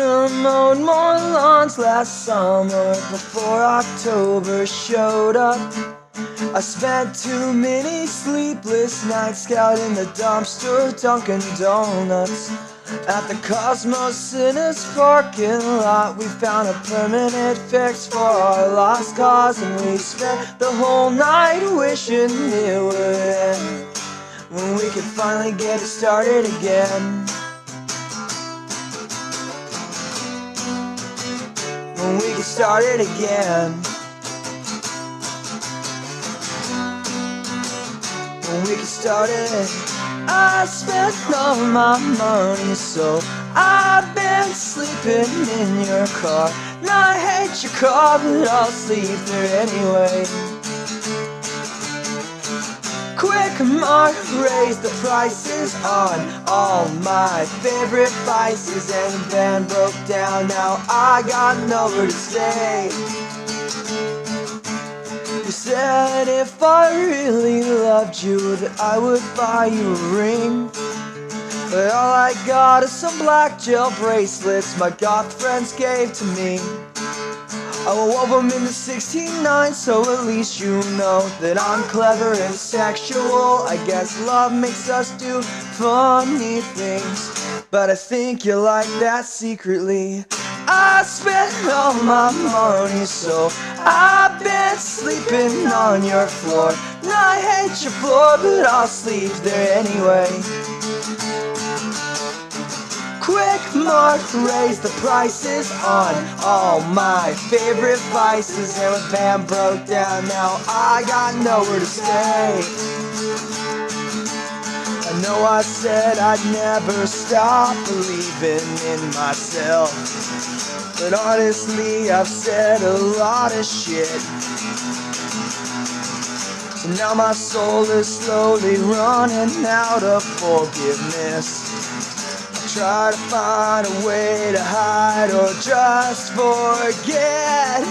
Should've mowed more lawns last summer before October showed up. I spent too many sleepless nights scouting the dumpster, Dunkin' Donuts. At the Cosmos in its parking lot, we found a permanent fix for our lost cause, and we spent the whole night wishing it would end, when we could finally get it started again. When we could start it again. When we could start it. I spent all my money, so I've been sleeping in your car. Now I hate your car, but I'll sleep there anyway. Quick, Mark, raise the prices on all my favorite vices, and the band broke down, now I got nowhere to stay. You said if I really loved you that I would buy you a ring, but all I got is some black gel bracelets my goth friends gave to me. I wove them in the 16/9, so at least you know that I'm clever and sexual. I guess love makes us do funny things, but I think you like that secretly. I spent all my money, so I've been sleeping on your floor. Now I hate your floor, but I'll sleep there anyway. Quick, Mark, raise the prices on all my favorite vices, and the band broke down, now I got nowhere to stay. I know I said I'd never stop believing in myself, but honestly I've said a lot of shit. So now my soul is slowly running out of forgiveness. Try to find a way to hide or just forget.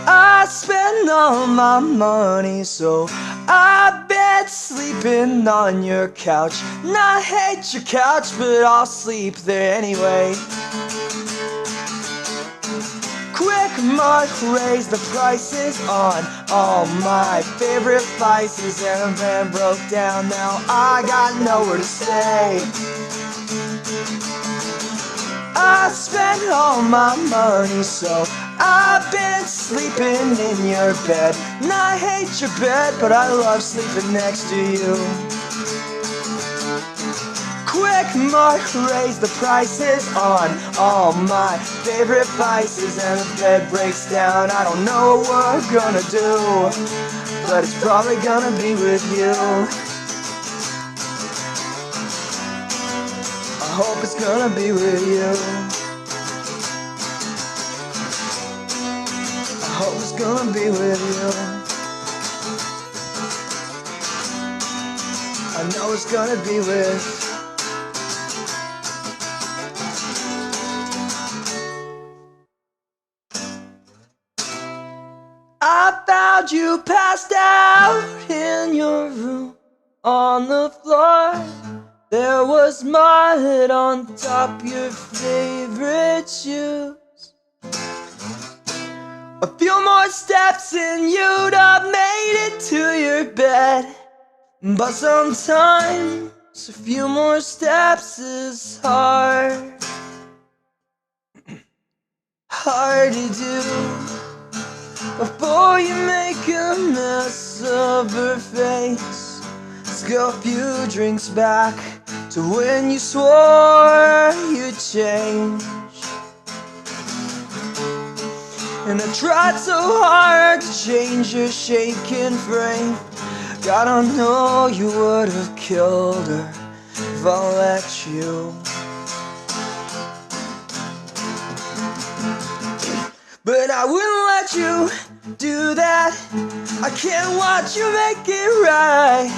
I spend all my money, so I've been sleeping on your couch. And I hate your couch, but I'll sleep there anyway. Quick, Mark, raise the prices on all my favorite vices, and the band broke down, now I got nowhere to stay. I spent all my money, so I've been sleeping in your bed. And I hate your bed, but I love sleeping next to you. Quick, Mark, raise the prices on all my favorite vices, and the bed breaks down. I don't know what we're gonna do, but it's probably gonna be with you. I hope it's gonna be with you. I hope it's gonna be with you. I know it's gonna be with. I found you passed out in your room on the floor. There was mud on top your favorite shoes. A few more steps and you'd have made it to your bed. But sometimes a few more steps is hard to do before you make a mess of her face. Let's go a few drinks back to when you swore you'd change. And I tried so hard to change your shaking frame. God, I know you would have killed her if I let you. But I wouldn't let you do that. I can't watch you make it right.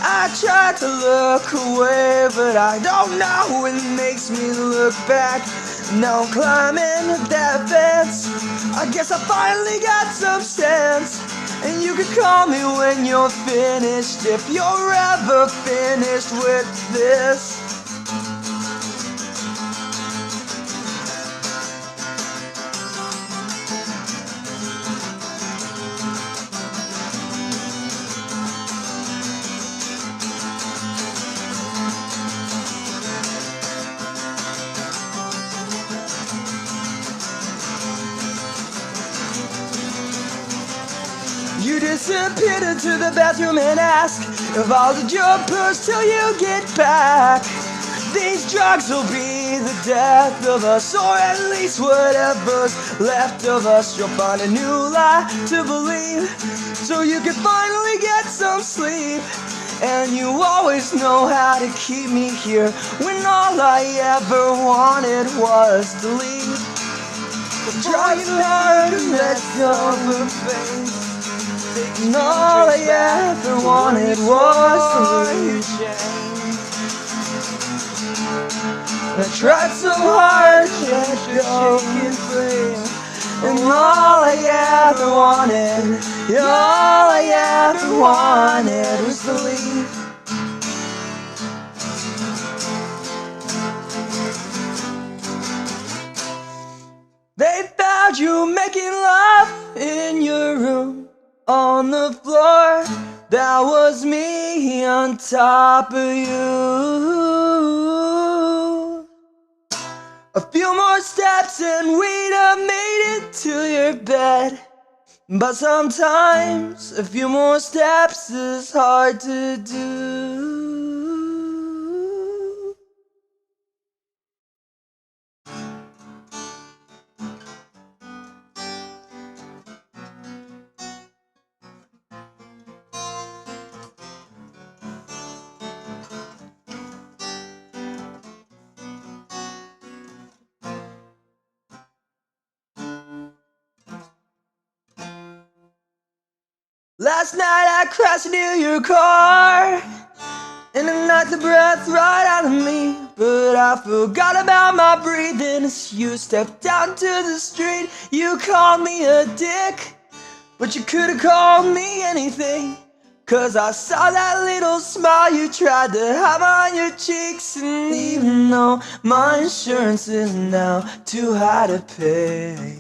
I tried to look away, but I don't know what makes me look back. Now I'm climbing that fence. I guess I finally got some sense. And you can call me when you're finished, if you're ever finished with this. disappeared into the bathroom and ask if I'll do your purse till you get back. These drugs will be the death of us, or at least whatever's left of us. You'll find a new lie to believe, so you can finally get some sleep. And you always know how to keep me here, when all I ever wanted was to leave. Trying hard to let go of her face, and all I ever wanted was to leave. I tried so hard to let go of your face, and all I ever wanted, all I ever wanted was to leave. They found you making love in your room on the floor. That was me on top of you. A few more steps and we'd have made it to your bed. But sometimes a few more steps is hard to do. Last night I crashed into your car, and it knocked the breath right out of me. But I forgot about my breathing as you stepped out into the street. You called me a dick, but you could've called me anything, 'cause I saw that little smile you tried to have on your cheeks. And even though my insurance is now too high to pay,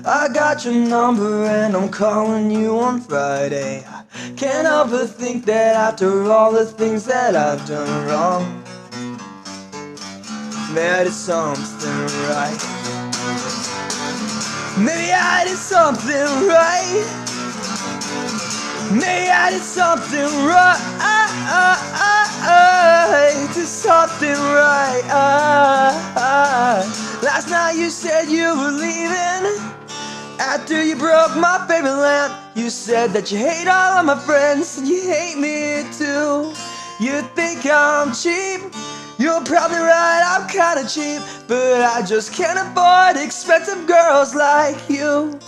I got your number and I'm calling you on Friday. I can't help but think that after all the things that I've done wrong, maybe I did something right. Maybe I did something right. Maybe I did something right. Did something right. Last night you said you were leaving after you broke my favorite lamp. You said that you hate all of my friends, and you hate me too. You think I'm cheap, you're probably right, I'm kinda cheap, but I just can't afford expensive girls like you.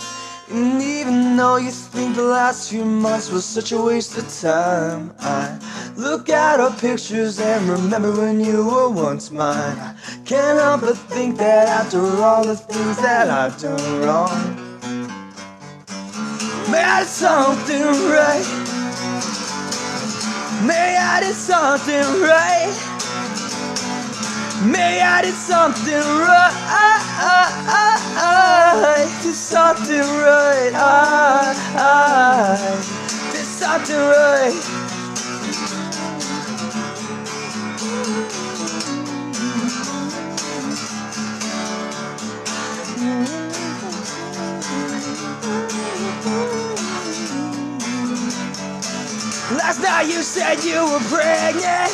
And even though you think the last few months was such a waste of time, I look at our pictures and remember when you were once mine. I can't help but think that after all the things that I've done wrong, maybe I did something right. Maybe I did something right. Maybe I did something right. Did something right. Did something right. Last night you said you were pregnant.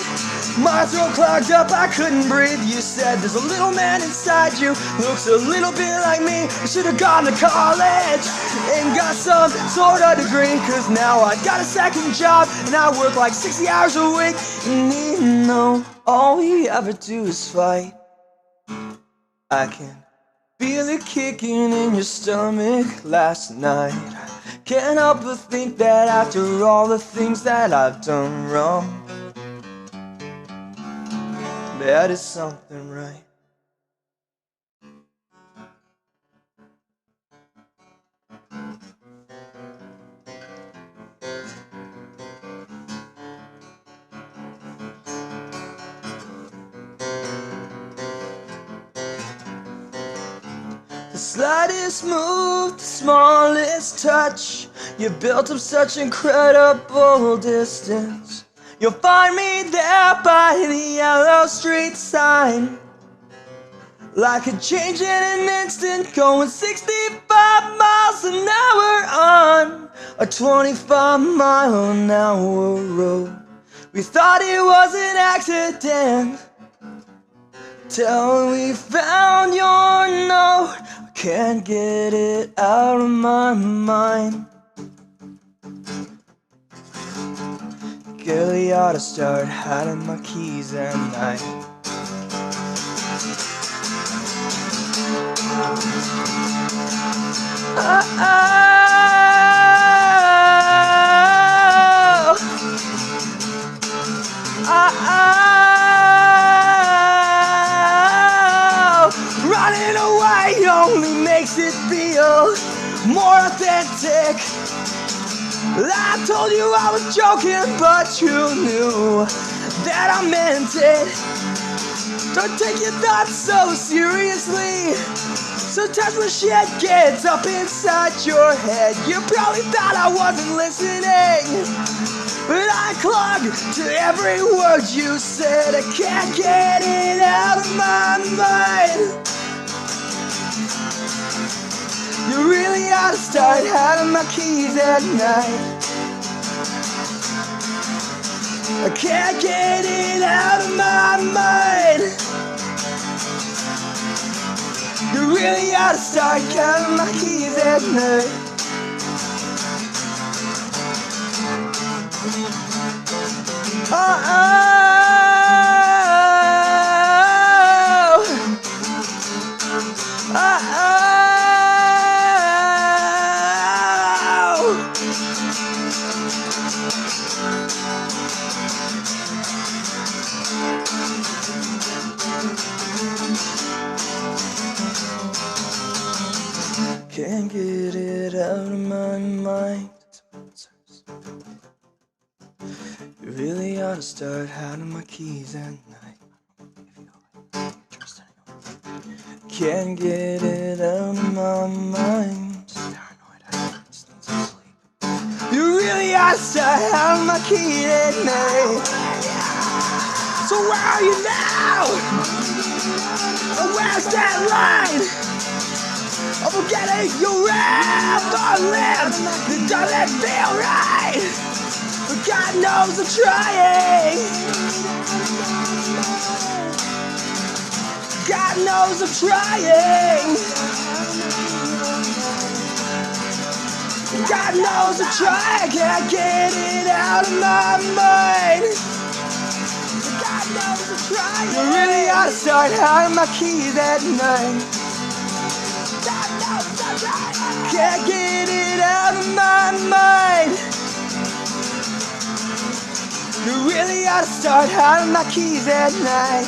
My throat clogged up, I couldn't breathe. You said there's a little man inside you, looks a little bit like me. I should have gone to college and got some sort of degree, 'cause now I got a second job and I work like 60 hours a week. And even though all we ever do is fight, I can feel it kicking in your stomach last night. Can't help but think that after all the things that I've done wrong, that is something right. The slightest move, the smallest touch, you built up such incredible distance. You'll find me there by the yellow street sign, like a change in an instant, going 65 miles an hour on a 25-mile-an-hour road. We thought it was an accident till we found your note. I can't get it out of my mind. Girl, you ought to start hiding my keys at night. Running away only makes it feel more authentic. I told you I was joking, but you knew that I meant it. Don't take your thoughts so seriously. Sometimes when shit gets up inside your head, you probably thought I wasn't listening, but I clung to every word you said. I can't get it out of my mind. You really ought to start hiding my keys at night. I can't get it out of my mind. You really ought to start counting my keys at night. Can't get it out of my mind. You really ought to start hiding my keys at night. Can't get it out of my mind. You really ought to start hiding my keys at night. So where are you now? Where's that line? I'm forgetting you ever lived. It doesn't feel right. But God knows I'm trying. God knows I'm trying. God knows I'm trying. Can't get it out of my mind. God knows I'm trying. You really ought to start hiding my keys at night. Can't get it out of my mind. You really ought to start hiding my keys at night.